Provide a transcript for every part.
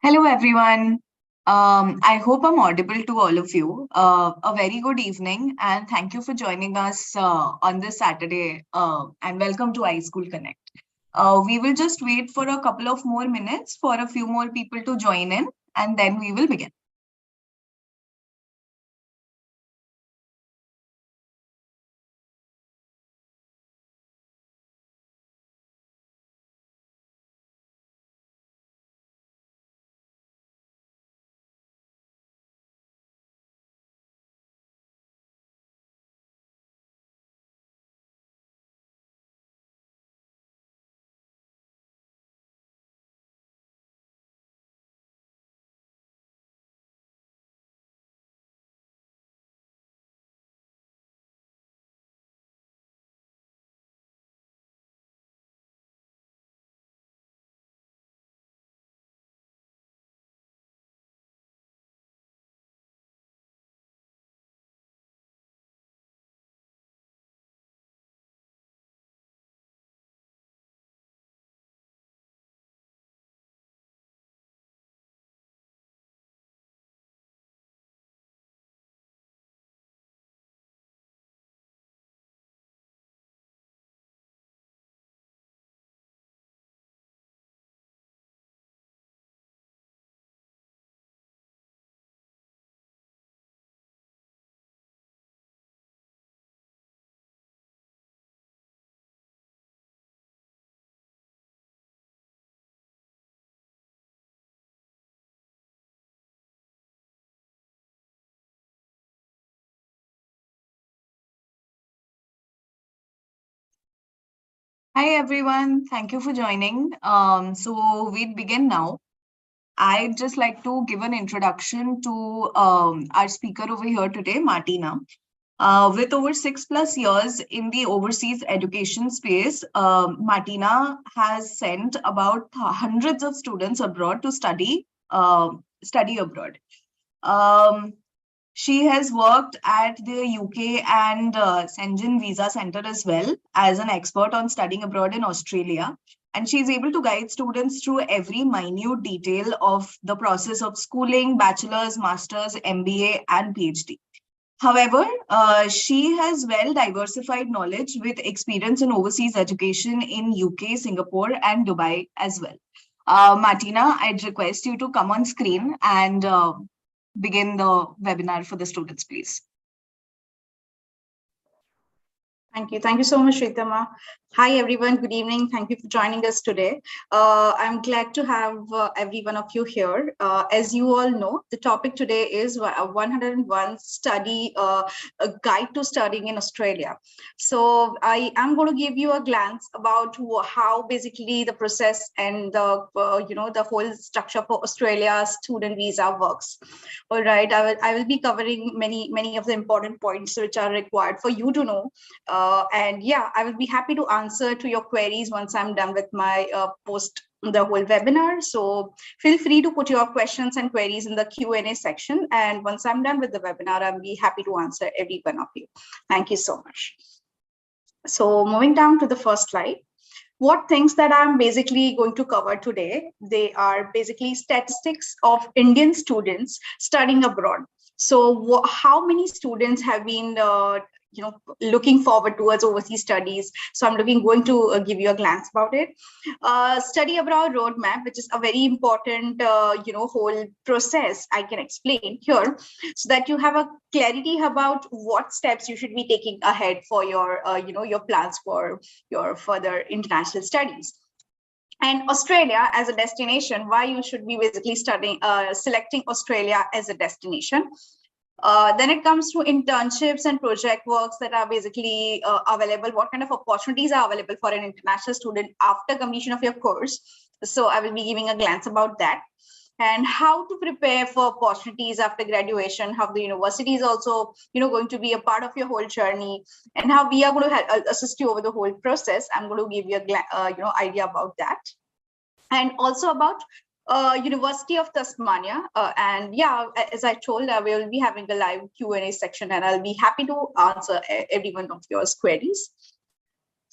Hello, everyone. I hope I'm audible to all of you. A very good evening, and thank you for joining us on this Saturday. And welcome to iSchool Connect. We will just wait for a couple of more minutes for a few more people to join in, and then we will begin. Hi, everyone. Thank you for joining. So we begin now. I'd just like to give an introduction to our speaker over here today, Martina. With over 6+ years in the overseas education space, Martina has sent about hundreds of students abroad to study abroad. Um, she has worked at the UK and Shenzhen Visa Center as well as an expert on studying abroad in Australia. And she's able to guide students through every minute detail of the process of schooling, bachelor's, master's, MBA, and PhD. However, she has well diversified knowledge with experience in overseas education in UK, Singapore, and Dubai as well. Martina, I'd request you to come on screen and begin the webinar for the students, please. Thank you. Thank you so much, Shritama. Hi, everyone. Good evening. Thank you for joining us today. I'm glad to have every one of you here. As you all know, the topic today is 101 a guide to studying in Australia. So I am going to give you a glance about how basically the process and the whole structure for Australia's student visa works. All right. I will be covering many of the important points which are required for you to know. And yeah, I will be happy to answer to your queries once I'm done with my the whole webinar. So feel free to put your questions and queries in the Q&A section. And once I'm done with the webinar, I'll be happy to answer every one of you. Thank you so much. So moving down to the first slide. What things that I'm basically going to cover today, they are basically statistics of Indian students studying abroad. So how many students have been looking forward towards overseas studies? So I'm going to give you a glance about it. Study abroad roadmap, which is a very important whole process I can explain here, so that you have a clarity about what steps you should be taking ahead for your your plans for your further international studies. And Australia as a destination, why you should be basically selecting Australia as a destination. Then it comes to internships and project works that are basically available. What kind of opportunities are available for an international student after completion of your course? So I will be giving a glance about that. And how to prepare for opportunities after graduation, how the university is also going to be a part of your whole journey, and how we are going to assist you over the whole process. I'm going to give you a idea about that. And also about University of Tasmania. And yeah, as I told, we will be having a live Q&A section, and I'll be happy to answer every one of your queries.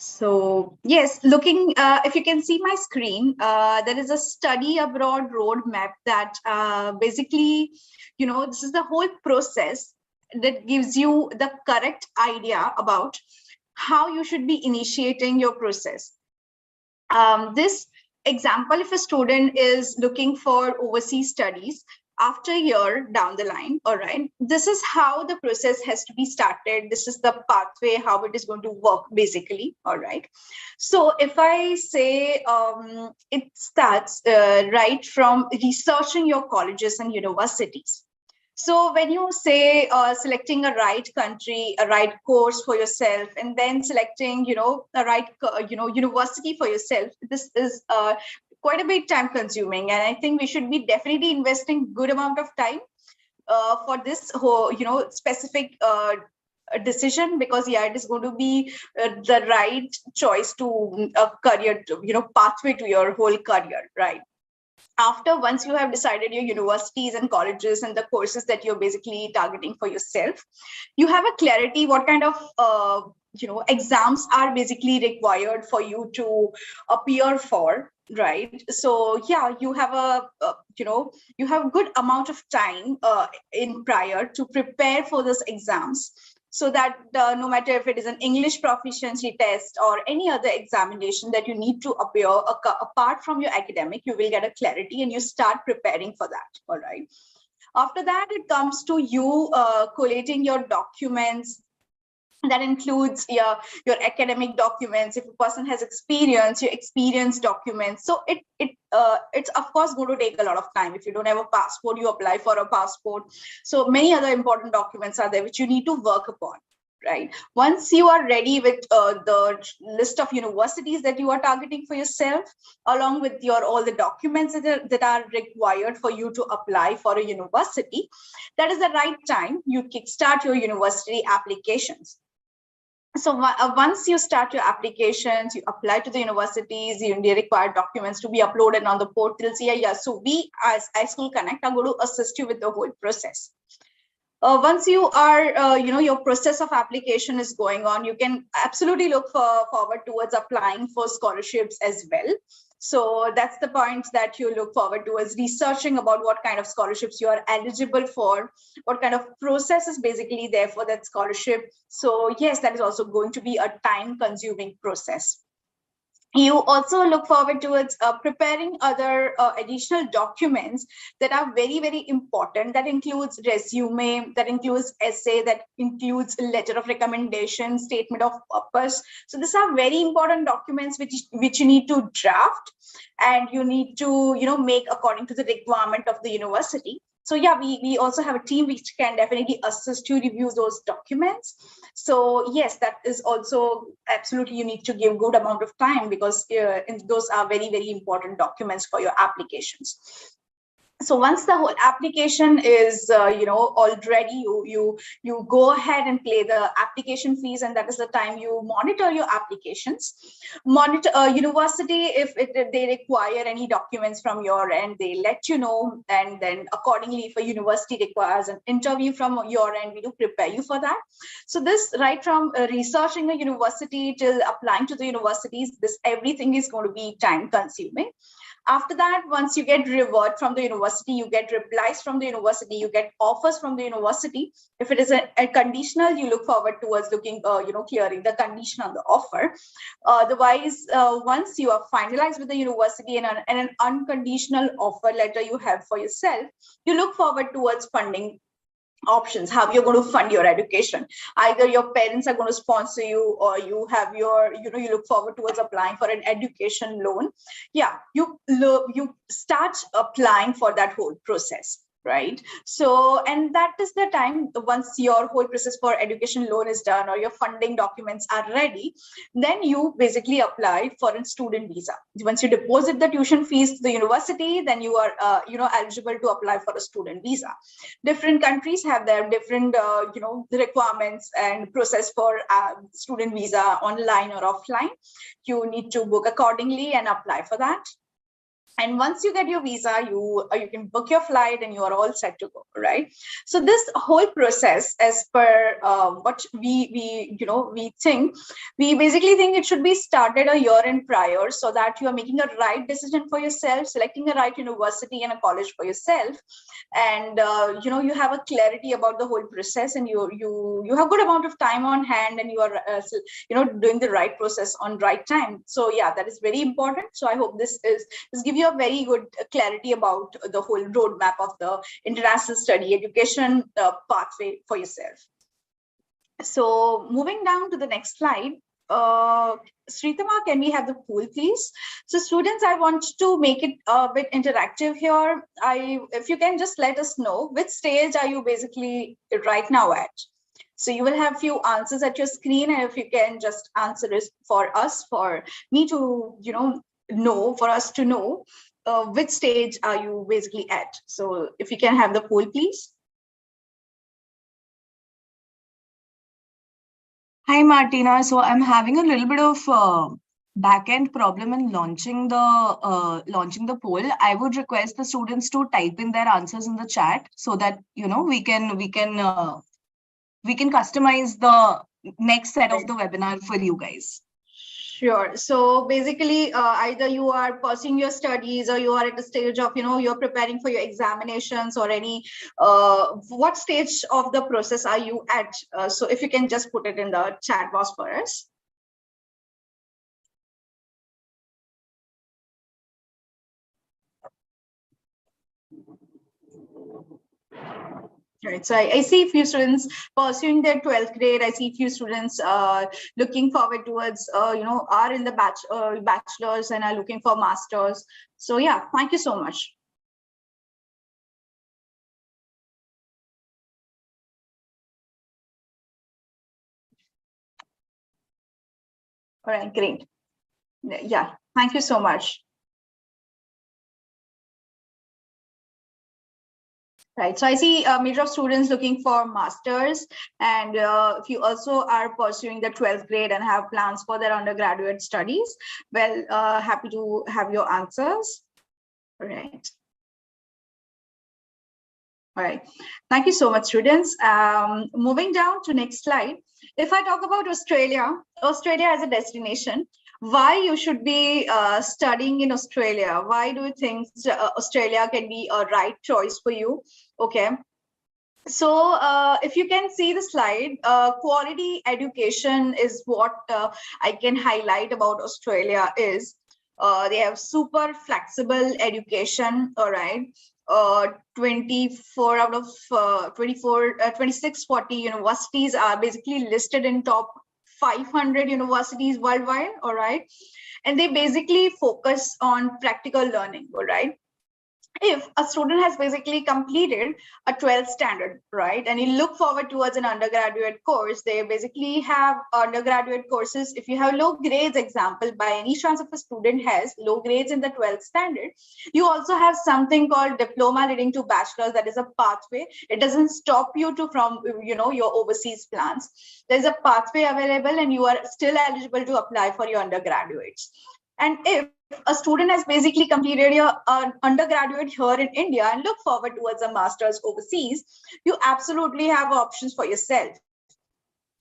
So yes, looking, if you can see my screen, there is a study abroad roadmap that basically, this is the whole process that gives you the correct idea about how you should be initiating your process. This example, if a student is looking for overseas studies after a year down the line, all right, this is how the process has to be started. This is the pathway, how it is going to work basically, all right. So if I say it starts right from researching your colleges and universities. So when you say selecting a right country, a right course for yourself, and then selecting, a right, university for yourself, this is quite a bit time consuming. And I think we should be definitely investing good amount of time for this whole, specific decision, because yeah, it is going to be the right choice to a career, pathway to your whole career, right? After, once you have decided your universities and colleges and the courses that you're basically targeting for yourself, you have a clarity what kind of exams are basically required for you to appear for, right? So yeah, you have you have good amount of time in prior to prepare for those exams, so that no matter if it is an English proficiency test or any other examination that you need to appear apart from your academic, you will get a clarity and you start preparing for that, all right. After that, it comes to you collating your documents. That includes your academic documents. If a person has experience, your experience documents. So it's of course going to take a lot of time. If you don't have a passport, you apply for a passport. So many other important documents are there which you need to work upon, right? Once you are ready with the list of universities that you are targeting for yourself, along with your all the documents that are required for you to apply for a university, that is the right time you kickstart your university applications. So once you start your applications, you apply to the universities, they require documents to be uploaded on the portals. Yeah. So we as iSchool Connect are going to assist you with the whole process. Once you are, your process of application is going on, you can absolutely look forward towards applying for scholarships as well. So that's the point that you look forward to, is researching about what kind of scholarships you are eligible for, what kind of process is basically there for that scholarship. So yes, that is also going to be a time consuming process. You also look forward towards preparing other additional documents that are very, very important. That includes resume, that includes essay, that includes letter of recommendation, statement of purpose. So these are very important documents which you need to draft, and you need to make according to the requirement of the university. So yeah, we also have a team which can definitely assist you review those documents. So yes, that is also absolutely, you need to give good amount of time, because those are very, very important documents for your applications. So once the whole application is all ready, you go ahead and pay the application fees, and that is the time you monitor your applications. Monitor university, if they require any documents from your end, they let you know, and then accordingly, if a university requires an interview from your end, we do prepare you for that. So this, right from researching a university till applying to the universities, this everything is going to be time consuming. After that, once you get reward from the university, you get replies from the university, you get offers from the university. If it is a conditional, you look forward towards looking, clearing the condition on the offer. Otherwise, once you are finalized with the university and an unconditional offer letter you have for yourself, you look forward towards funding options, how you're going to fund your education. Either your parents are going to sponsor you, or you have your, you look forward towards applying for an education loan. Yeah, you start applying for that whole process, right? So, and that is the time, once your whole process for education loan is done, or your funding documents are ready, then you basically apply for a student visa. Once you deposit the tuition fees to the university, then you are eligible to apply for a student visa. Different countries have their different requirements and process for student visa, online or offline. You need to book accordingly and apply for that. And once you get your visa, you can book your flight and you are all set to go, right? So this whole process, as per what we think, we basically think it should be started a year in prior, so that you are making a right decision for yourself, selecting a right university and a college for yourself, and you have a clarity about the whole process, and you have good amount of time on hand, and you are doing the right process on right time. So yeah, that is very important. So I hope this give you a very good clarity about the whole roadmap of the international study education pathway for yourself. So moving down to the next slide, Sritama, can we have the poll, please? So students, I want to make it a bit interactive here. If you can just let us know which stage are you basically right now at. So you will have few answers at your screen, and if you can just answer it for us, for me to, for us to know which stage are you basically at. So if you can have the poll, please. Hi, Martina. So I'm having a little bit of back-end problem in launching the poll. I would request the students to type in their answers in the chat so that we can customize the next set of the webinar for you guys. Sure. So basically, either you are pursuing your studies, or you are at a stage of, you're preparing for your examinations, or any, what stage of the process are you at? So if you can just put it in the chat box for us. Right. So I see a few students pursuing their 12th grade. I see a few students looking forward towards, are in the bachelor's and are looking for masters. So yeah, thank you so much. All right, great. Yeah, thank you so much. Right. So I see a major of students looking for masters, and if you also are pursuing the 12th grade and have plans for their undergraduate studies, well, happy to have your answers. All right. All right. Thank you so much, students. Moving down to next slide. If I talk about Australia as a destination, why you should be studying in Australia? Why do you think Australia can be a right choice for you? Okay. So if you can see the slide, quality education is what I can highlight about Australia is. They have super flexible education, all right. 24 out of 2640 universities are basically listed in top 500 universities worldwide, all right. And they basically focus on practical learning, all right. If a student has basically completed a 12th standard, right, and you look forward towards an undergraduate course, they basically have undergraduate courses. If you have low grades, example, by any chance if a student has low grades in the 12th standard, you also have something called diploma leading to bachelor's. That is a pathway. It doesn't stop you from your overseas plans. There's a pathway available, and you are still eligible to apply for your undergraduates. And if a student has basically completed your undergraduate here in India and look forward towards a master's overseas, you absolutely have options for yourself.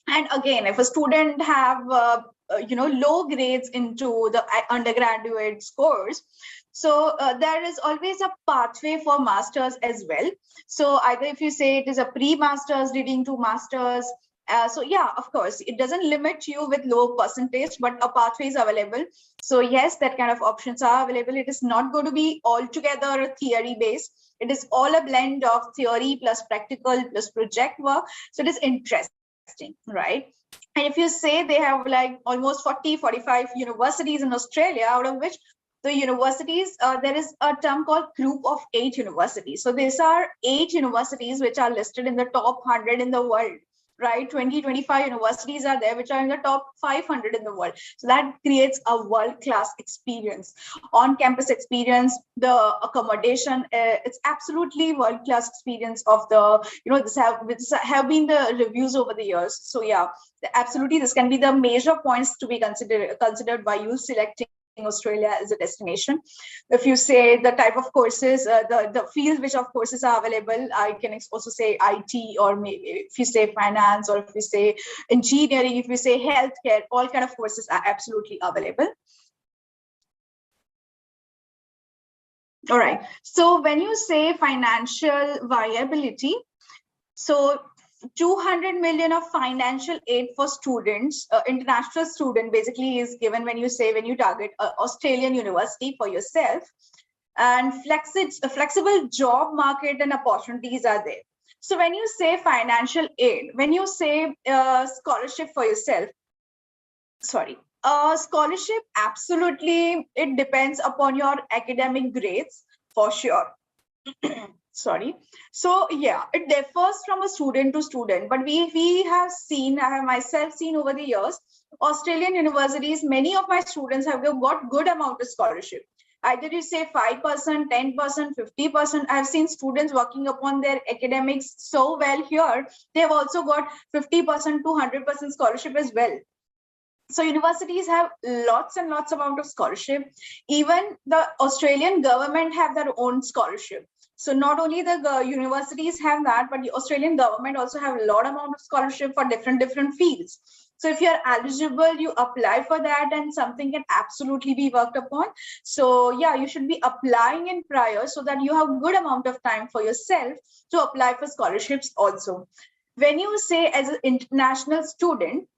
And again, if a student have low grades into the undergraduate course, so there is always a pathway for masters as well. So either if you say it is a pre-masters leading to masters, so yeah, of course, it doesn't limit you with low percentage, but a pathway is available. So yes, that kind of options are available. It is not going to be altogether theory based. It is all a blend of theory plus practical plus project work. So it is interesting, right? And if you say they have like almost 45 universities in Australia, out of which the universities, there is a term called group of 8 universities. So these are 8 universities which are listed in the top 100 in the world, right? 25 universities are there which are in the top 500 in the world. So that creates a world-class experience. On-campus experience, the accommodation, it's absolutely world-class experience of the, this have been the reviews over the years. So yeah, absolutely, this can be the major points to be considered by you selecting Australia as a destination. If you say the type of courses, the field which of courses are available, I can also say IT, or maybe if you say finance, or if you say engineering, if you say healthcare, all kind of courses are absolutely available. All right. So when you say financial viability, so 200 million of financial aid for students, international student basically is given when you target Australian university for yourself, and flexible job market and opportunities are there. So when you say financial aid, when you say scholarship for yourself, scholarship, absolutely, it depends upon your academic grades for sure. Sorry. So yeah, it differs from a student to student, but we have seen, I have myself seen over the years, Australian universities, many of my students have got good amount of scholarship. Either you say 5%, 10%, 50%. I've seen students working upon their academics so well here. They've also got 50% to 100% scholarship as well. So universities have lots and lots amount of scholarship. Even the Australian government have their own scholarship. So not only the universities have that, but the Australian government also have a lot amount of scholarship for different fields. So if you're eligible, you apply for that, and something can absolutely be worked upon. So yeah, you should be applying in prior so that you have good amount of time for yourself to apply for scholarships also. When you say as an international student,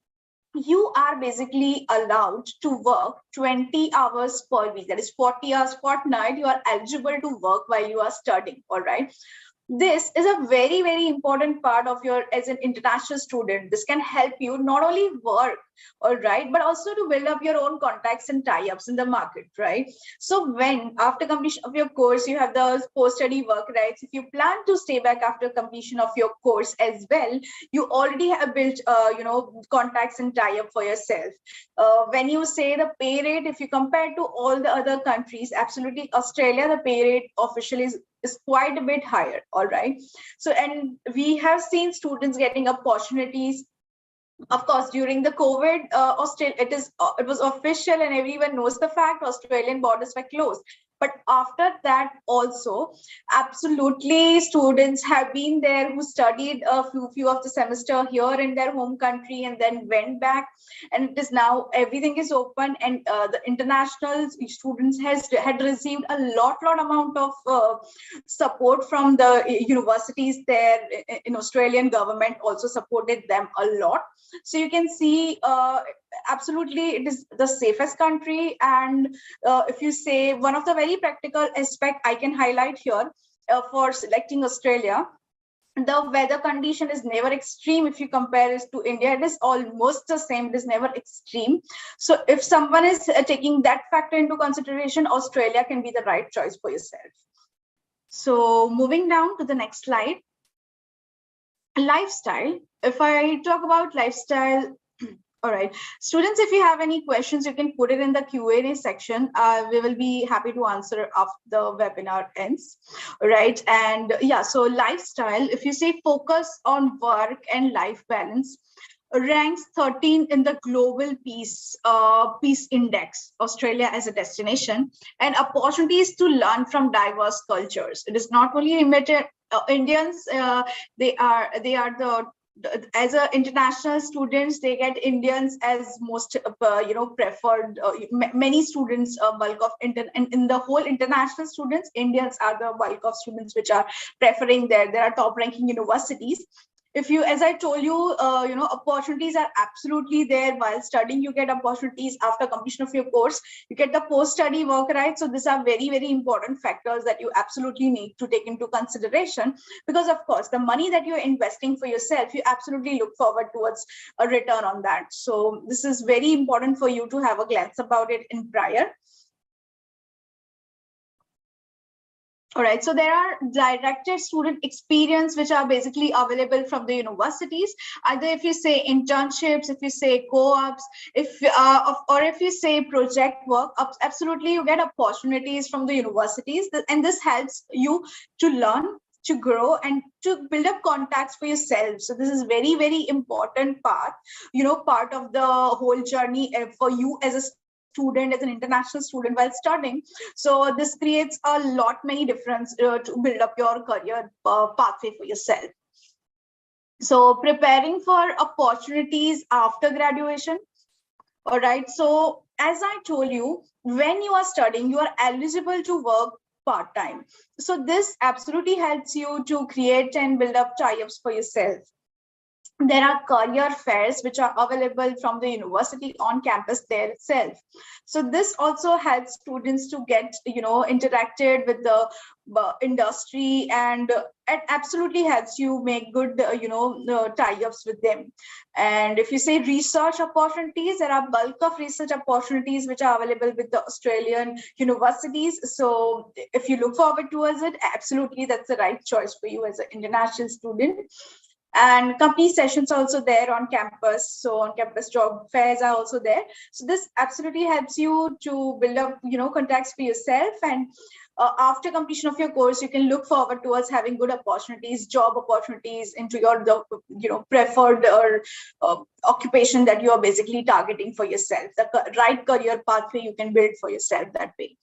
you are basically allowed to work 20 hours per week. That is 40 hours fortnight. You are eligible to work while you are studying. All right. This is a very, very important part of your as an international student. This can help you not only work, all right, but also to build up your own contacts and tie-ups in the market, right? So when after completion of your course, you have the post-study work rights. If you plan to stay back after completion of your course as well, you already have built, contacts and tie-up for yourself. When you say the pay rate, if you compare to all the other countries, absolutely Australia, the pay rate officially is quite a bit higher. All right. So, and we have seen students getting opportunities. Of course, during the COVID, Australia, it was official, and everyone knows the fact Australian borders were closed. But after that, also, absolutely, students have been there who studied a few of the semester here in their home country and then went back. And it is now everything is open, and the international students had received a lot amount of support from the universities there. In Australian government also supported them a lot. So you can see, absolutely, it is the safest country. And if you say one of the very practical aspect I can highlight here for selecting Australia, the weather condition is never extreme. If you compare it to India, it is almost the same. It is never extreme. So if someone is taking that factor into consideration, Australia can be the right choice for yourself. So moving down to the next slide. Lifestyle. If I talk about lifestyle, all right, students, if you have any questions, you can put it in the Q&A section. We will be happy to answer after the webinar ends. All right. And yeah, so lifestyle, if you say focus on work and life balance, ranks 13 in the global peace index, Australia as a destination, and opportunities to learn from diverse cultures. It is not only limited Indians, they are the as a international students, they get Indians as most preferred. Many students, bulk of in the whole international students, Indians are the bulk of students which are preferring there. There are top ranking universities. If you, as I told you, opportunities are absolutely there while studying. You get opportunities after completion of your course. You get the post-study work, right? So these are very, very important factors that you absolutely need to take into consideration, because of course, the money that you're investing for yourself, you absolutely look forward towards a return on that. So this is very important for you to have a glance about it in prior. All right, so there are directed student experience which are basically available from the universities. Either if you say internships, if you say co-ops, or if you say project work, absolutely you get opportunities from the universities, and this helps you to learn, to grow, and to build up contacts for yourself. So this is very, very important part, part of the whole journey for you as a student, as an international student while studying. So this creates a lot many difference to build up your career pathway for yourself. So preparing for opportunities after graduation. All right. So as I told you, when you are studying, you are eligible to work part-time. So this absolutely helps you to create and build up tie-ups for yourself. There are career fairs which are available from the university on campus there itself. So this also helps students to get, interacted with the industry, and it absolutely helps you make good, tie-ups with them. And if you say research opportunities, there are bulk of research opportunities which are available with the Australian universities. So if you look forward towards it, absolutely that's the right choice for you as an international student. And company sessions also there on campus, so on campus job fairs are also there. So this absolutely helps you to build up, contacts for yourself. And after completion of your course, you can look forward towards having good opportunities, job opportunities into your preferred or occupation that you are basically targeting for yourself, the right career pathway you can build for yourself that way.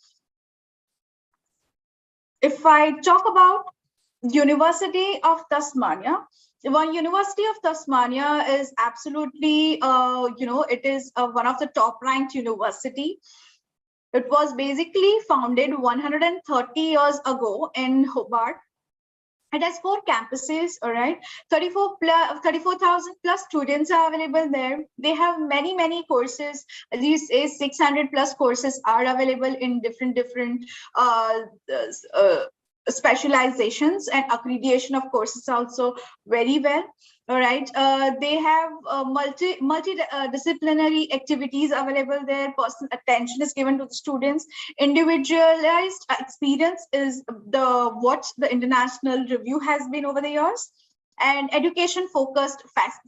If I talk about University of Tasmania, one University of Tasmania is absolutely, it is one of the top ranked university. It was basically founded 130 years ago in Hobart. It has 4 campuses, all right. 34,000 plus students are available there. They have many courses. As you say, 600 plus courses are available in different specializations, and accreditation of courses also very well. All right. They have multidisciplinary activities available there. Personal attention is given to the students. Individualized experience is what the international review has been over the years. And education focused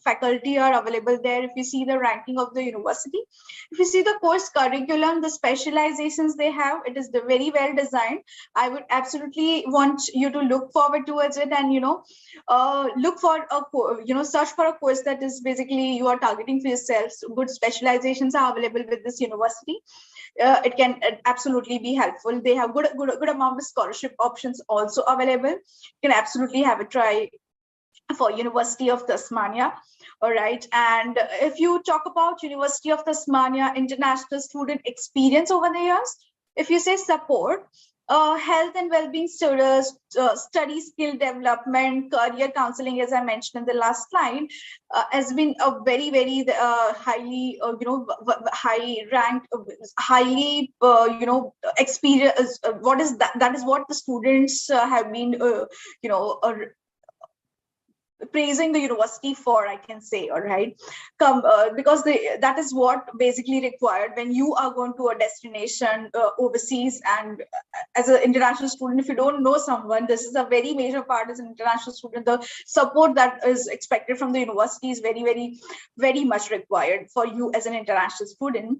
faculty are available there. If you see the ranking of the university, if you see the course curriculum, the specializations they have, it is very well designed. I would absolutely want you to look forward towards it, and look for a search for a course that is basically you are targeting for yourself. So good specializations are available with this university. It can absolutely be helpful. They have good amount of scholarship options also available. You can absolutely have a try for University of Tasmania. All right. And if you talk about University of Tasmania international student experience over the years, if you say support, health and well-being service, study skill development, career counseling, as I mentioned in the last slide, has been a very highly high ranked, highly experience. What is that? That is what the students have been praising the university for, I can say. All right. Because that is what basically required when you are going to a destination overseas. And as an international student, if you don't know someone, this is a very major part. As an international student, the support that is expected from the university is very much required for you as an international student.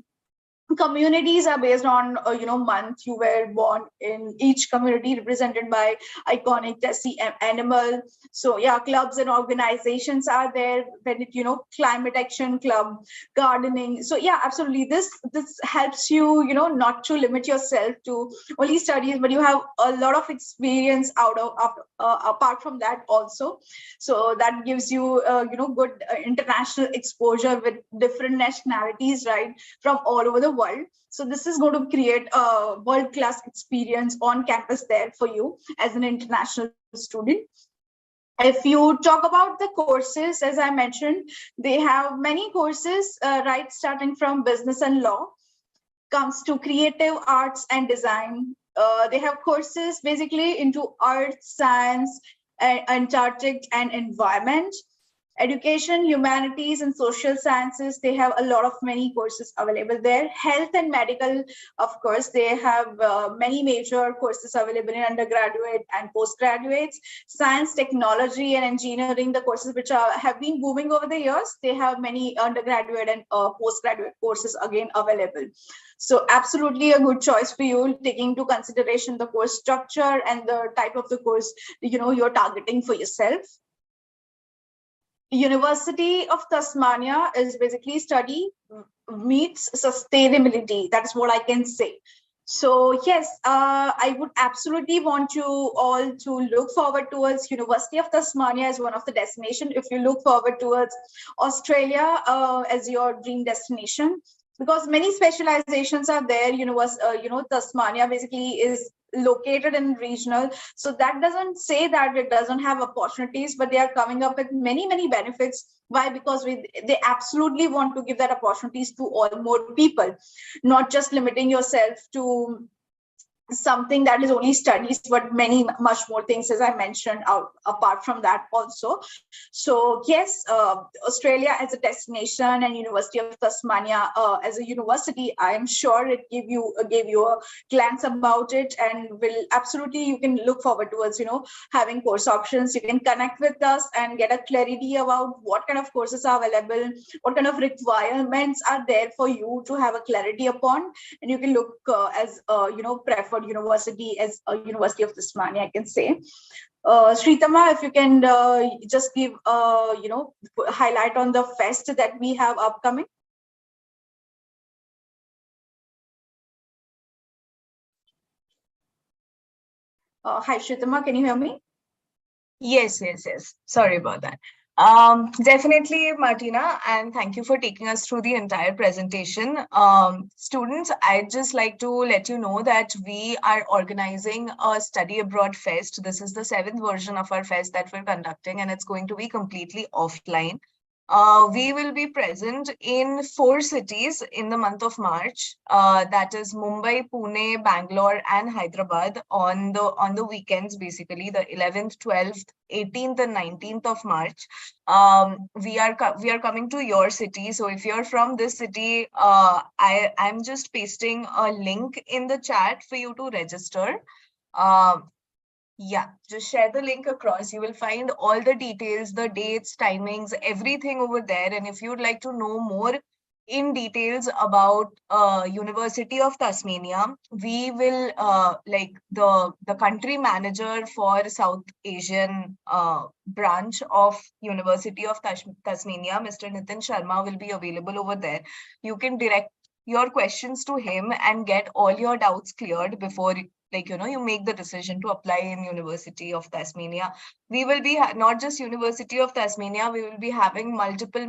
Communities are based on month you were born in. Each community represented by iconic tessie animal. So yeah, clubs and organizations are there. When it climate action club, gardening. So yeah, absolutely, this helps you not to limit yourself to only studies, but you have a lot of experience out of apart from that also. So that gives you good international exposure with different nationalities, right, from all over the world. So this is going to create a world-class experience on campus there for you as an international student. If you talk about the courses, as I mentioned, they have many courses, right, starting from business and law, comes to creative arts and design. They have courses basically into arts, science, Antarctic and environment. Education, humanities, and social sciences, they have a lot of many courses available there. Health and medical, of course, they have many major courses available in undergraduate and postgraduates. Science, technology, and engineering, the courses which have been booming over the years, they have many undergraduate and postgraduate courses again available. So absolutely a good choice for you, taking into consideration the course structure and the type of the course you're targeting for yourself. University of Tasmania is basically study meets sustainability. That is what I can say. So yes, I would absolutely want you all to look forward towards University of Tasmania as one of the destination. If you look forward towards Australia as your dream destination, because many specializations are there. Tasmania basically is located in regional, so that doesn't say that it doesn't have opportunities, but they are coming up with many benefits. Why? Because they absolutely want to give that opportunities to all more people, not just limiting yourself to something that is only studies, but many much more things, as I mentioned, out apart from that also. So yes, Australia as a destination and University of Tasmania as a university, I am sure it gave you a glance about it, and will absolutely, you can look forward towards having course options. You can connect with us and get a clarity about what kind of courses are available, what kind of requirements are there for you to have a clarity upon, and you can look as preferred university as a University of Tasmania, I can say. Sritama, if you can just give highlight on the fest that we have upcoming. Hi Sritama, can you hear me? Yes. Sorry about that. Definitely, Martina, and thank you for taking us through the entire presentation. Students, I'd just like to let you know that we are organizing a study abroad fest. This is the 7th version of our fest that we're conducting, and it's going to be completely offline. We will be present in 4 cities in the month of March. That is Mumbai, Pune, Bangalore, and Hyderabad on the weekends, basically the 11th, 12th, 18th, and 19th of March. We are coming to your city. So if you're from this city, I'm just pasting a link in the chat for you to register. Yeah, just share the link across. You will find all the details, the dates, timings, everything over there. And if you'd like to know more in details about University of Tasmania, we will like the country manager for South Asian branch of University of Tasmania, Mr. Nitin Sharma, will be available over there. You can direct your questions to him and get all your doubts cleared before you make the decision to apply in University of Tasmania. We will be not just University of Tasmania, we will be having multiple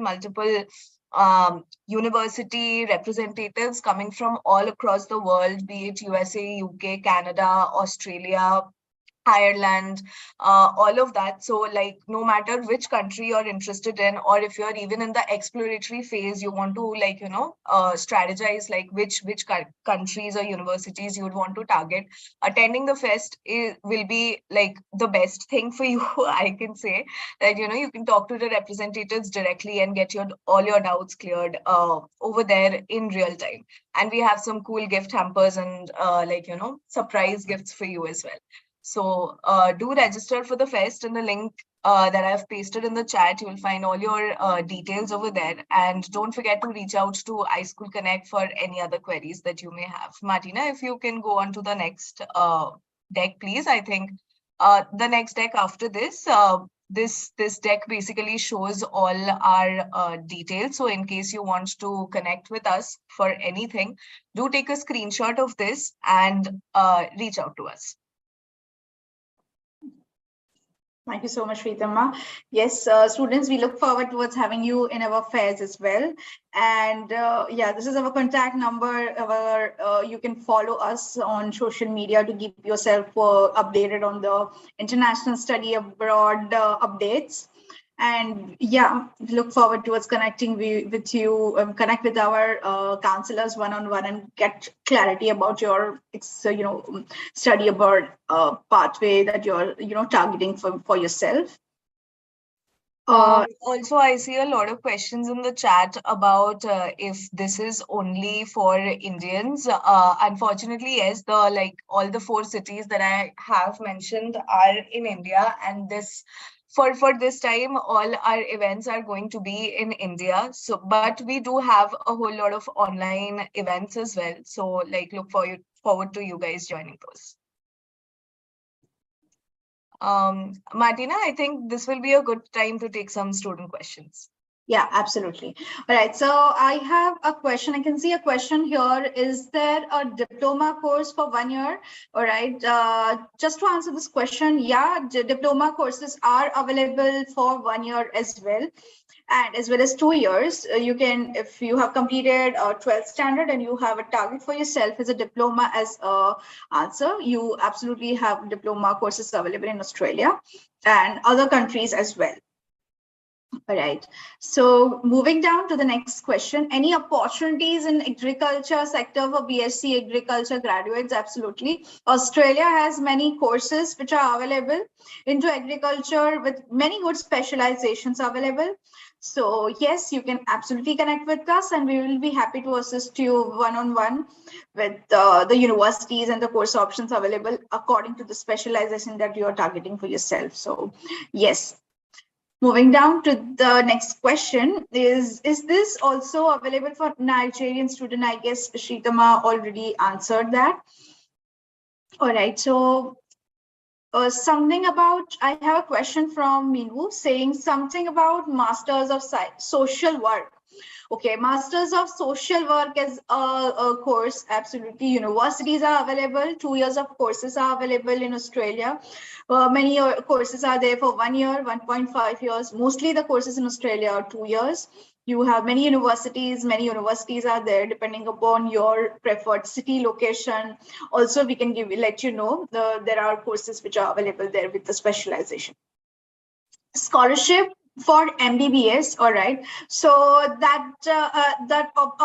university representatives coming from all across the world, be it USA, UK, Canada, Australia, Ireland, all of that. So like no matter which country you're interested in, or if you're even in the exploratory phase, you want to strategize like which countries or universities you would want to target, attending the fest will be like the best thing for you. I can say that you can talk to the representatives directly and get all your doubts cleared over there in real time. And we have some cool gift hampers and surprise gifts for you as well. So do register for the fest in the link that I've pasted in the chat. You will find all your details over there. And don't forget to reach out to iSchool Connect for any other queries that you may have. Martina, if you can go on to the next deck, please. I think the next deck after this, this deck basically shows all our details. So in case you want to connect with us for anything, do take a screenshot of this and reach out to us. Thank you so much, Sritama. Yes, students, we look forward towards having you in our fairs as well. And yeah, this is our contact number. You can follow us on social media to keep yourself updated on the international study abroad updates. And yeah, look forward towards connecting with you, connect with our counselors one-on-one and get clarity about your study abroad pathway that you're targeting for yourself. Also, I see a lot of questions in the chat about if this is only for Indians. Unfortunately, yes, all the 4 cities that I have mentioned are in India, and this for this time, all our events are going to be in India. So, but we do have a whole lot of online events as well. So, look forward to you guys joining those. Martina, I think this will be a good time to take some student questions. Yeah, absolutely. All right. So I have a question. I can see a question here. Is there a diploma course for 1 year? All right. Just to answer this question, yeah, diploma courses are available for 1 year as well. And as well as 2 years, you can, if you have completed 12th standard and you have a target for yourself as a diploma as a answer, you absolutely have diploma courses available in Australia and other countries as well. All right. So moving down to the next question, any opportunities in agriculture sector for BSc agriculture graduates? Absolutely. Australia has many courses which are available into agriculture with many good specializations available. So yes, you can absolutely connect with us and we will be happy to assist you one-on-one with the universities and the course options available according to the specialization that you are targeting for yourself. So yes. Moving down to the next question is this also available for Nigerian student? I guess Shritama already answered that. All right, so something about, I have a question from Minwu saying something about Masters of Social Work. Okay, Masters of Social Work is a course, absolutely. Universities are available. 2 years of courses are available in Australia. Many courses are there for 1 year, 1.5 years. Mostly the courses in Australia are 2 years. You have many universities are there depending upon your preferred city location. Also, we can let you know there are courses which are available there with the specialization. Scholarship for MBBS, all right. So that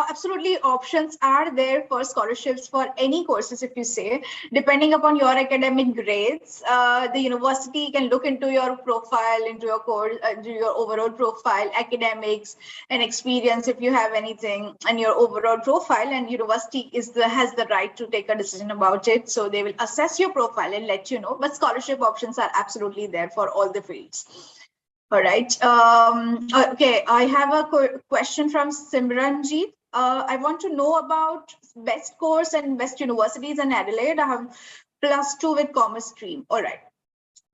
absolutely options are there for scholarships for any courses. If you say, depending upon your academic grades, the university can look into your profile, into your course, into your overall profile, academics and experience. If you have anything and your overall profile, and university has the right to take a decision about it. So they will assess your profile and let you know. But scholarship options are absolutely there for all the fields. All right. Okay, I have a question from Simranjeet. I want to know about best course and best universities in Adelaide. I have +2 with commerce stream. All right.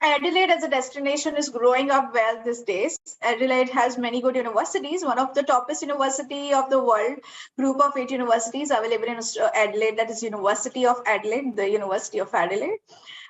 Adelaide as a destination is growing up well these days. Adelaide has many good universities. One of the toppest university of the world, group of 8 universities available in Adelaide. That is University of Adelaide, the University of Adelaide.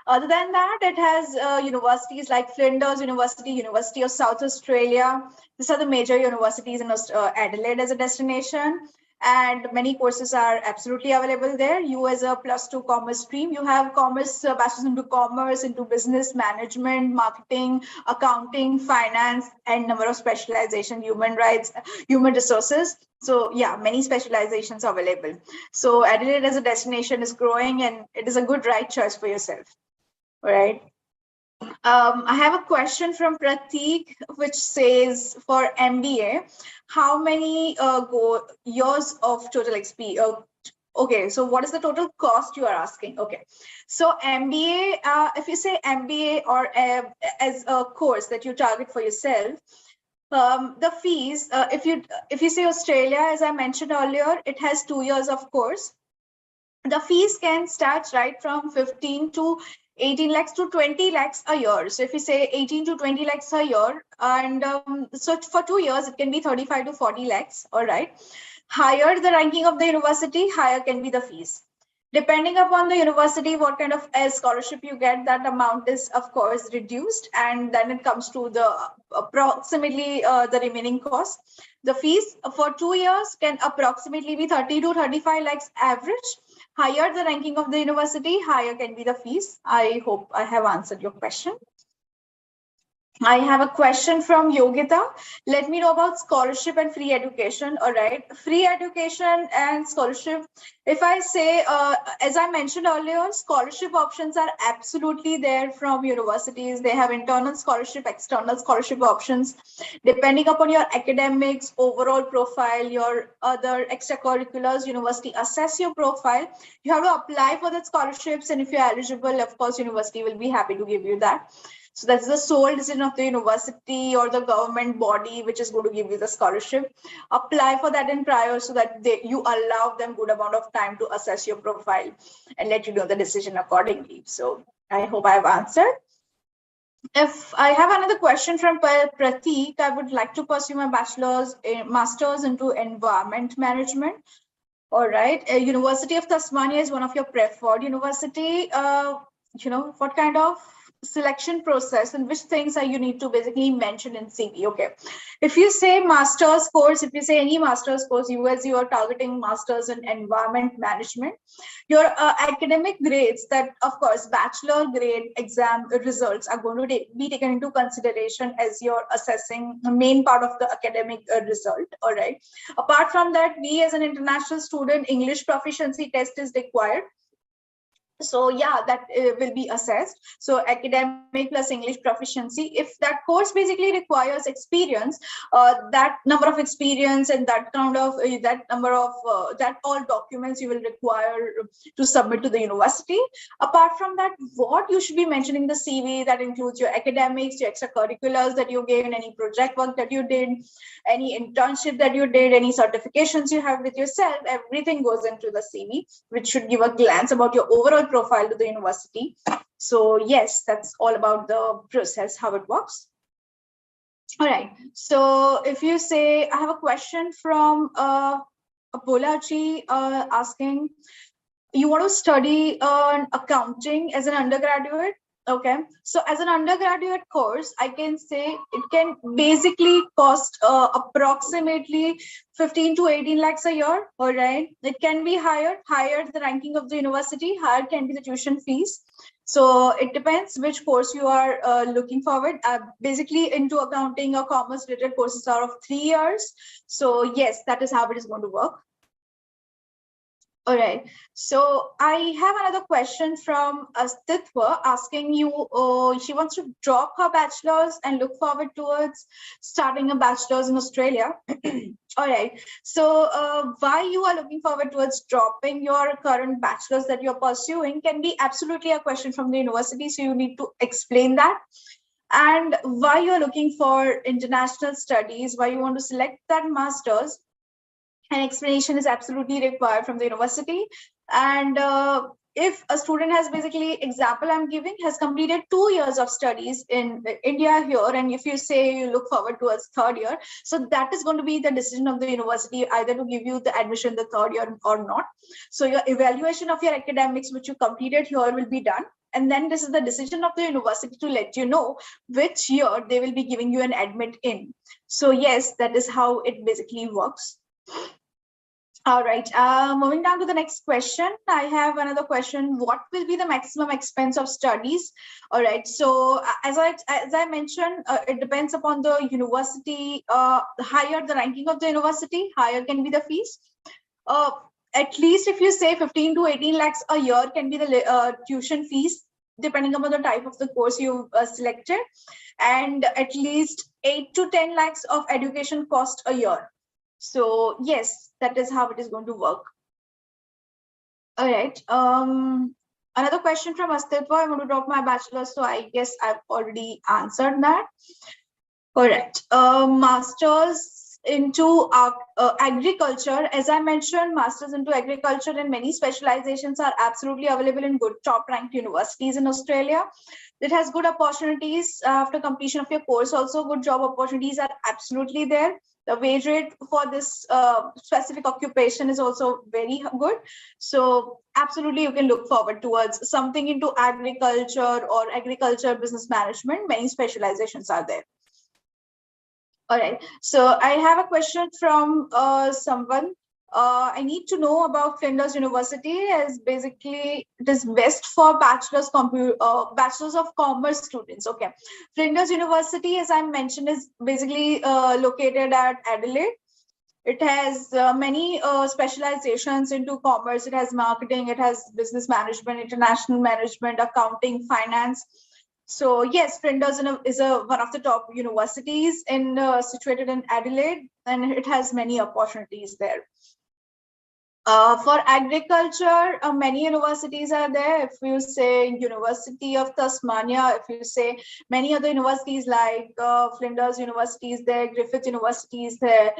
Other than that, it has universities like Flinders University, University of South Australia. These are the major universities in Adelaide as a destination. And many courses are absolutely available there. You as a +2 commerce stream, you have commerce, bachelor's into commerce, into business management, marketing, accounting, finance, and number of specialization, human rights, human resources. So yeah, many specializations are available. So Adelaide as a destination is growing and it is a good right choice for yourself. All right. I have a question from Prateek, which says for MBA, how many years of total experience? Okay, so what is the total cost you are asking? Okay, so MBA, if you say MBA or as a course that you target for yourself, the fees, if you say Australia, as I mentioned earlier, it has 2 years of course. The fees can start right from 15 to 18 lakhs to 20 lakhs a year. So if you say 18 to 20 lakhs a year, and so for 2 years, it can be 35 to 40 lakhs, all right. Higher the ranking of the university, higher can be the fees. Depending upon the university, what kind of scholarship you get, that amount is of course reduced, and then it comes to the approximately the remaining cost. The fees for 2 years can approximately be 30 to 35 lakhs average. Higher the ranking of the university, higher can be the fees. I hope I have answered your question. I have a question from Yogita. Let me know about scholarship and free education. All right, free education and scholarship. If I say, as I mentioned earlier, scholarship options are absolutely there from universities. They have internal scholarship, external scholarship options. Depending upon your academics, overall profile, your other extracurriculars, university assess your profile. You have to apply for the scholarships. And if you're eligible, of course, university will be happy to give you that. So that's the sole decision of the university or the government body which is going to give you the scholarship. Apply for that in prior so that you allow them good amount of time to assess your profile and let you know the decision accordingly. So I hope I have answered. If I have another question from Prateek, I would like to pursue my master's into environment management. All right. University of Tasmania is one of your preferred university. What kind of selection process and which things are you need to basically mention in CV? Okay. If you say master's course, if you say any master's course, you are targeting master's in environment management, your academic grades that, of course, bachelor grade exam results are going to be taken into consideration as you're assessing the main part of the academic result. All right. Apart from that, we as an international student, English proficiency test is required. So yeah, that will be assessed. So academic plus English proficiency. If that course basically requires experience, that number of experience and that kind of that all documents you will require to submit to the university. Apart from that, what you should be mentioning in the CV, that includes your academics, your extracurriculars that you gave, any project work that you did, any internship that you did, any certifications you have with yourself. Everything goes into the CV, which should give a glance about your overall profile to the university. So yes, that's all about the process, how it works. All right. So if you say, I have a question from Apolachi asking, you want to study accounting as an undergraduate? Okay, so as an undergraduate course, I can say it can basically cost approximately 15 to 18 lakhs a year. All right, it can be higher the ranking of the university, higher can be the tuition fees. So it depends which course you are looking forward. Basically, into accounting or commerce related courses are of 3 years. So yes, that is how it is going to work. All right. So I have another question from Astitwa asking you, she wants to drop her bachelor's and look forward towards starting a bachelor's in Australia. All right. So why you are looking forward towards dropping your current bachelor's that you're pursuing can be absolutely a question from the university. So you need to explain that. And why you're looking for international studies, why you want to select that master's. An explanation is absolutely required from the university. And if a student has basically, example I'm giving, has completed 2 years of studies in India here, and if you say you look forward towards third year, so that is going to be the decision of the university, either to give you the admission the third year or not. So your evaluation of your academics, which you completed here, will be done. And then this is the decision of the university to let you know which year they will be giving you an admit in. So yes, that is how it basically works. All right, moving down to the next question. I have another question. What will be the maximum expense of studies? All right, so as I mentioned, it depends upon the university. The higher the ranking of the university, higher can be the fees. At least if you say 15 to 18 lakhs a year can be the tuition fees, depending upon the type of the course you selected, and at least 8 to 10 lakhs of education cost a year. So yes, that is how it is going to work. All right. Another question from Astitwa. I'm going to drop my bachelor's, so I guess I've already answered that. All right. Masters into agriculture. As I mentioned, masters into agriculture and many specializations are absolutely available in good top-ranked universities in Australia. It has good opportunities after completion of your course. Also, good job opportunities are absolutely there. The wage rate for this specific occupation is also very good. So absolutely, you can look forward towards something into agriculture or agriculture business management. Many specializations are there. All right. So I have a question from someone. I need to know about Flinders University, as basically it is best for bachelor's of commerce students. Okay. Flinders University, as I mentioned, is basically located at Adelaide. It has many specializations into commerce. It has marketing, it has business management, international management, accounting, finance. So yes, Flinders is one of the top universities situated in Adelaide, and it has many opportunities there. For agriculture, many universities are there. If you say University of Tasmania, if you say many other universities like Flinders University is there, Griffith University is there.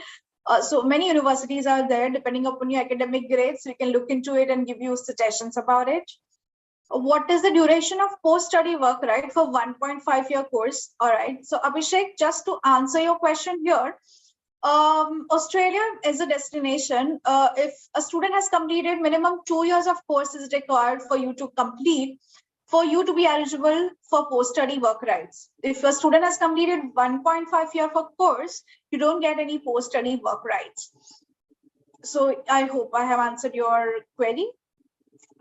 So many universities are there. Depending upon your academic grades, you can look into it and give you suggestions about it. What is the duration of post-study work, right, for 1.5-year course? All right. So Abhishek, just to answer your question here, Australia is a destination. If a student has completed minimum 2 years of course is required for you to complete, for you to be eligible for post-study work rights. If a student has completed 1.5 year for course, you don't get any post-study work rights. So I hope I have answered your query.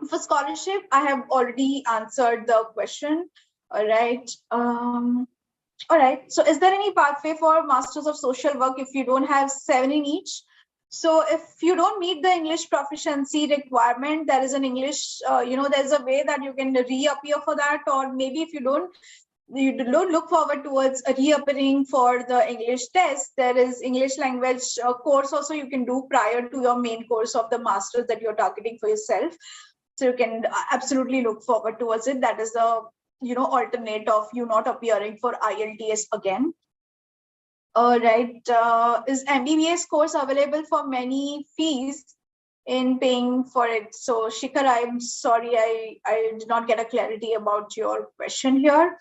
For scholarship, I have already answered the question. All right. All right. So is there any pathway for Masters of Social Work if you don't have 7 in each? So if you don't meet the English proficiency requirement, there is an English, there's a way that you can reappear for that, or maybe if you don't look forward towards reappearing for the English test, there is English language course also you can do prior to your main course of the master's that you're targeting for yourself. So you can absolutely look forward towards it. That is the alternate of you not appearing for IELTS again. Right. Is MBBS course available for many fees in paying for it? So Shikhar, I'm sorry, I did not get a clarity about your question here.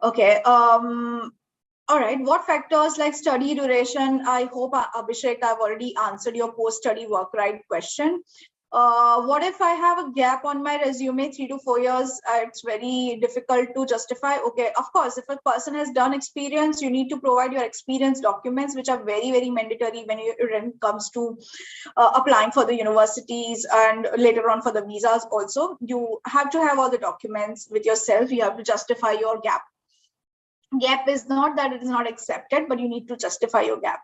Okay. All right. What factors like study duration? I hope, Abhishek, I've already answered your post-study work right question. What if I have a gap on my resume, 3 to 4 years? It's very difficult to justify. Okay, of course, if a person has done experience, you need to provide your experience documents, which are very, very mandatory when it comes to applying for the universities and later on for the visas also. You have to have all the documents with yourself. You have to justify your gap. Gap is not that it is not accepted, but you need to justify your gap.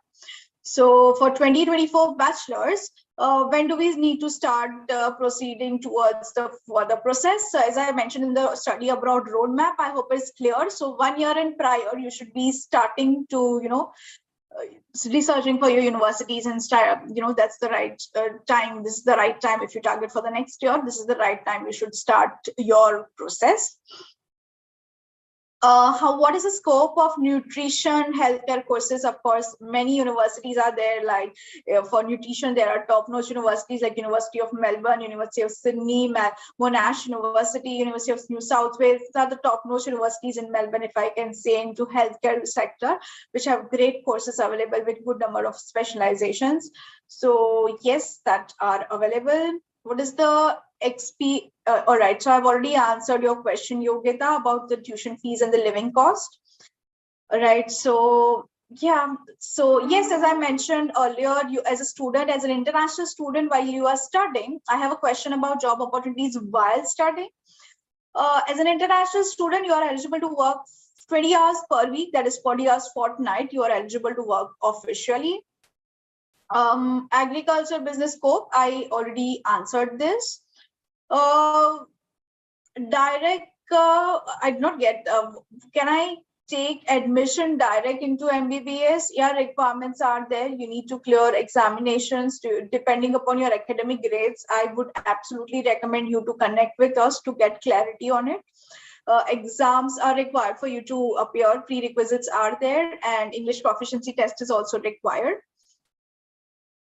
So for 2024 bachelors, when do we need to start proceeding towards the further process? So as I mentioned in the study abroad roadmap, I hope it's clear. So 1 year and prior, you should be starting to, researching for your universities and start, that's the right time. This is the right time. If you target for the next year, this is the right time you should start your process. What is the scope of nutrition healthcare courses? Of course, many universities are there. Like for nutrition, there are top-notch universities like University of Melbourne, University of Sydney, Monash University, University of New South Wales. These are the top-notch universities in Melbourne, if I can say, into healthcare sector, which have great courses available with good number of specializations. So yes, that are available. What is the XP? All right, so I've already answered your question, Yogita, about the tuition fees and the living cost. All right, so yeah, so yes, as I mentioned earlier, you as a student, as an international student, while you are studying, I have a question about job opportunities while studying. As an international student, you are eligible to work 20 hours per week, that is 40 hours fortnight. You are eligible to work officially. Agriculture business scope, I already answered this. Direct, I did not get, can I take admission direct into MBBS? Yeah, requirements are there. You need to clear examinations depending upon your academic grades. I would absolutely recommend you to connect with us to get clarity on it. Exams are required for you to appear. Prerequisites are there, and English proficiency test is also required.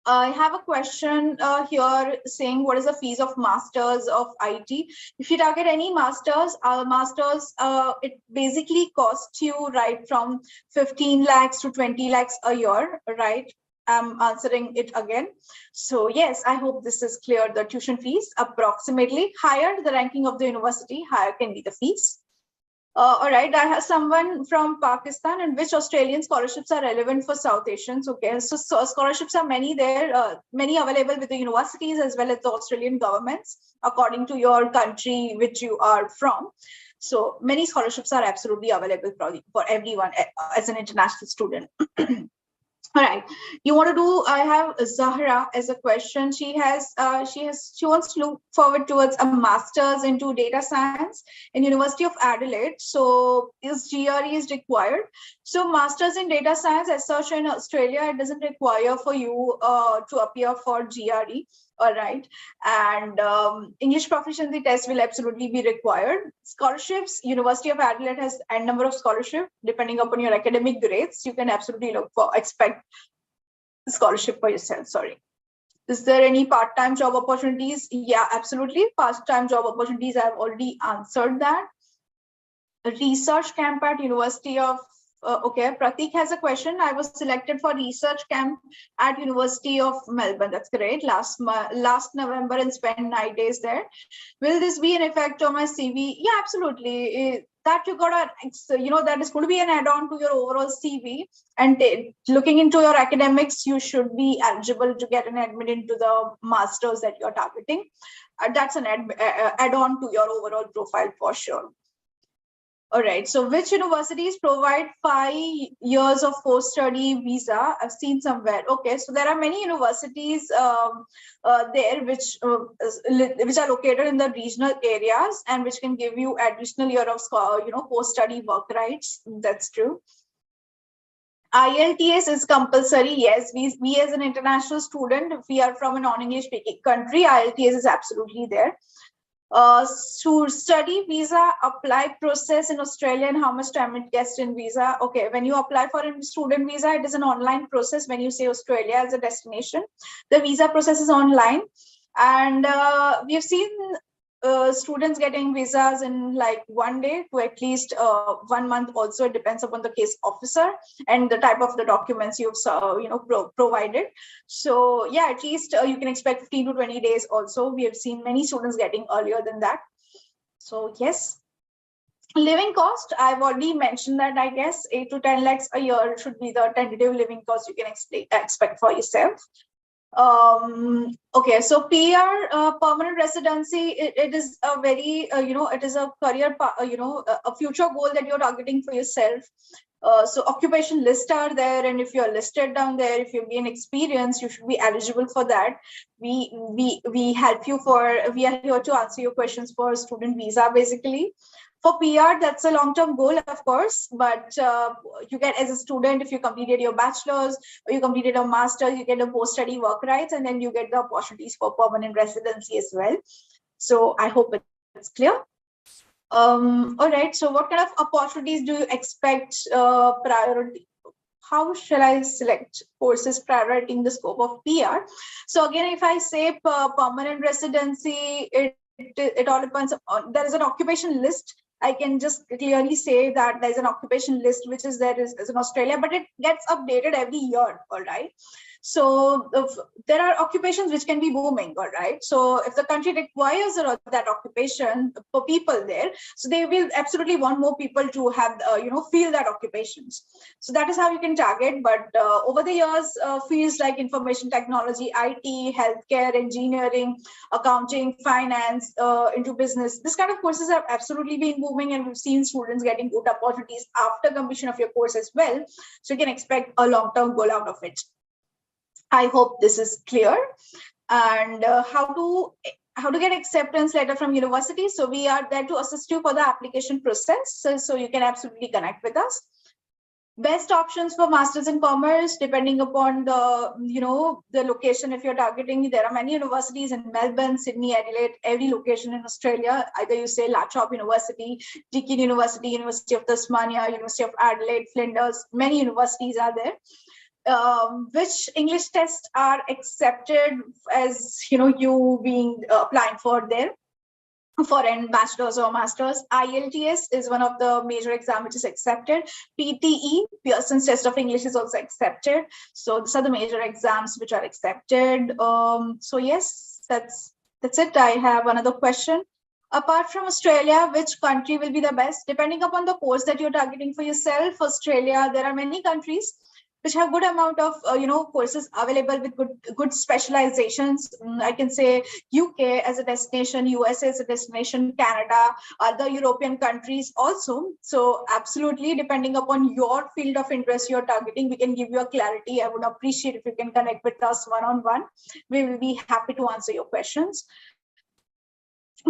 I have a question here saying what is the fees of masters of IT? If you target any masters, it basically costs you right from 15 lakhs to 20 lakhs a year, right? I'm answering it again. So yes, I hope this is clear. The tuition fees approximately higher the ranking of the university, higher can be the fees. All right, I have someone from Pakistan. And which Australian scholarships are relevant for South Asians? Okay, so scholarships are many there, many available with the universities as well as the Australian governments, according to your country which you are from. So many scholarships are absolutely available for everyone as an international student. All right, you want to do? I have Zahra as a question. She wants to look forward towards a master's into data science in University of Adelaide. So is GRE is required? So masters in data science as such in Australia, it doesn't require for you to appear for GRE. All right, and English proficiency test will absolutely be required. Scholarships, University of Adelaide has a number of scholarships depending upon your academic grades. You can absolutely expect scholarship for yourself. Sorry. Is there any part-time job opportunities? Yeah, absolutely. Part-time job opportunities, I've already answered that. A research camp at University of, okay, Pratik has a question. I was selected for research camp at University of Melbourne. That's great. Last November and spent 9 days there. Will this be an effect on my CV? Yeah, absolutely. That you got that is going to be an add-on to your overall CV. And looking into your academics, you should be eligible to get an admit into the masters that you're targeting. That's an add-on to your overall profile for sure. All right, so which universities provide 5 years of post-study visa? I've seen somewhere. Okay, so there are many universities there which are located in the regional areas and which can give you additional year of post-study work rights. That's true. IELTS is compulsory. Yes, we as an international student, if we are from a non-English speaking country, IELTS is absolutely there. Study visa apply process in Australia and how much time it gets in visa. Okay, when you apply for a student visa, it is an online process. When you say Australia as a destination, the visa process is online, and we have seen students getting visas in like 1 day to at least 1 month. Also, it depends upon the case officer and the type of the documents you've provided. So yeah, at least you can expect 15 to 20 days. Also, we have seen many students getting earlier than that. So yes. Living cost, I've already mentioned that. I guess 8 to 10 lakhs a year should be the tentative living cost you can expect for yourself. Okay, so PR, permanent residency, it is a very it is a career a future goal that you're targeting for yourself. So occupation lists are there, and if you're listed down there, if you gain experience, you should be eligible for that. We help you we are here to answer your questions for student visa basically. For PR, that's a long-term goal, of course, but you get as a student, if you completed your bachelor's or you completed a master's, you get a post-study work rights, and then you get the opportunities for permanent residency as well. So I hope it's clear. All right, so what kind of opportunities do you expect priority? How shall I select courses prioritizing the scope of PR? So again, if I say permanent residency, it all depends on, there is an occupation list. I can just clearly say that there's an occupation list which is there is in Australia, but it gets updated every year, all right? So there are occupations which can be booming, all right? So if the country requires that occupation for people there, so they will absolutely want more people to have, feel that occupations. So that is how you can target. But over the years, fields like information technology, IT, healthcare, engineering, accounting, finance, into business, this kind of courses have absolutely been booming, and we've seen students getting good opportunities after completion of your course as well. So you can expect a long-term goal out of it. I hope this is clear. And how to get acceptance letter from university. So we are there to assist you for the application process. So you can absolutely connect with us. Best options for masters in commerce, depending upon the location. If you're targeting, there are many universities in Melbourne, Sydney, Adelaide, every location in Australia. Either you say La Trobe University, Deakin University, University of Tasmania, University of Adelaide, Flinders, many universities are there. Which English tests are accepted as you being applying for there for an bachelor's or master's? IELTS is one of the major exam which is accepted. PTE, Pearson's Test of English, is also accepted. So these are the major exams which are accepted. So yes, that's it. I have another question. Apart from Australia, which country will be the best? Depending upon the course that you're targeting for yourself, Australia, there are many countries which have good amount of courses available with good specializations. I can say UK as a destination, US as a destination, Canada, other European countries also. So absolutely, depending upon your field of interest you're targeting, we can give you a clarity. I would appreciate if you can connect with us one-on-one. We will be happy to answer your questions.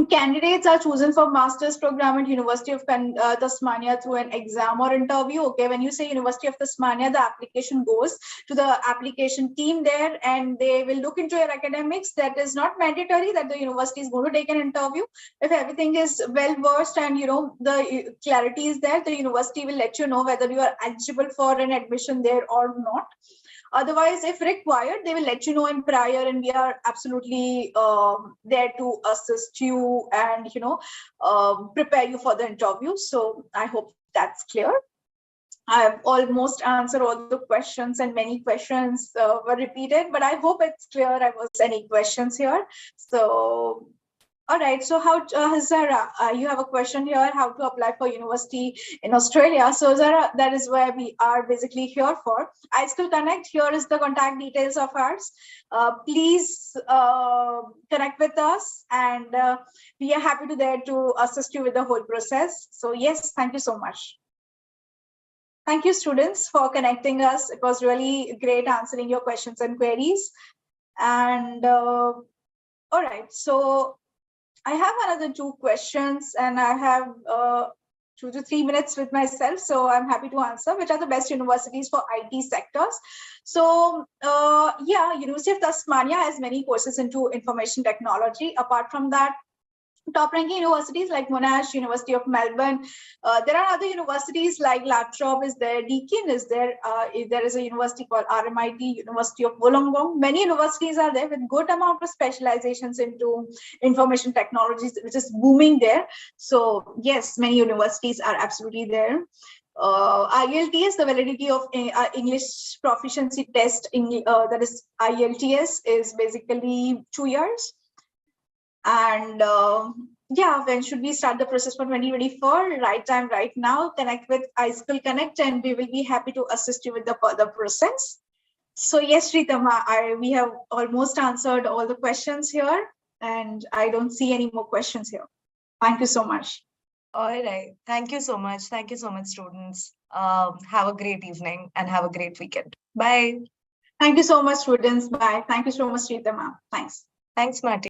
Candidates are chosen for master's program at University of Tasmania through an exam or interview. Okay, when you say University of Tasmania, the application goes to the application team there, and they will look into your academics. That is not mandatory that the university is going to take an interview. If everything is well versed and the clarity is there, the university will let you know whether you are eligible for an admission there or not. Otherwise, if required, they will let you know in prior, and we are absolutely there to assist you and prepare you for the interview. So I hope that's clear. I've almost answered all the questions, and many questions were repeated, but I hope it's clear. I was any questions here. So, all right. So, how, Zara, you have a question here: how to apply for university in Australia? So, Zara, that is where we are basically here for. iSchool Connect. Here is the contact details of ours. Please connect with us, and we are happy to there to assist you with the whole process. So, yes, thank you so much. Thank you, students, for connecting us. It was really great answering your questions and queries. And all right, so I have another 2 questions, and I have 2 to 3 minutes with myself. So I'm happy to answer. Which are the best universities for IT sectors? So yeah, University of Tasmania has many courses into information technology. Apart from that, top ranking universities like Monash, University of Melbourne. There are other universities like La Trobe is there, Deakin is there. There is a university called RMIT, University of Wollongong. Many universities are there with good amount of specializations into information technologies, which is booming there. So yes, many universities are absolutely there. IELTS, the validity of English proficiency test, that is IELTS, is basically 2 years. And yeah, when should we start the process for 2024? Right time, right now. Connect with iSchool Connect, and we will be happy to assist you with the further process. So yes, Sritama, we have almost answered all the questions here, and I don't see any more questions here. Thank you so much. All right. Thank you so much. Thank you so much, students. Have a great evening and have a great weekend. Bye. Thank you so much, students. Bye. Thank you so much, Sritama. Thanks. Thanks, Marty.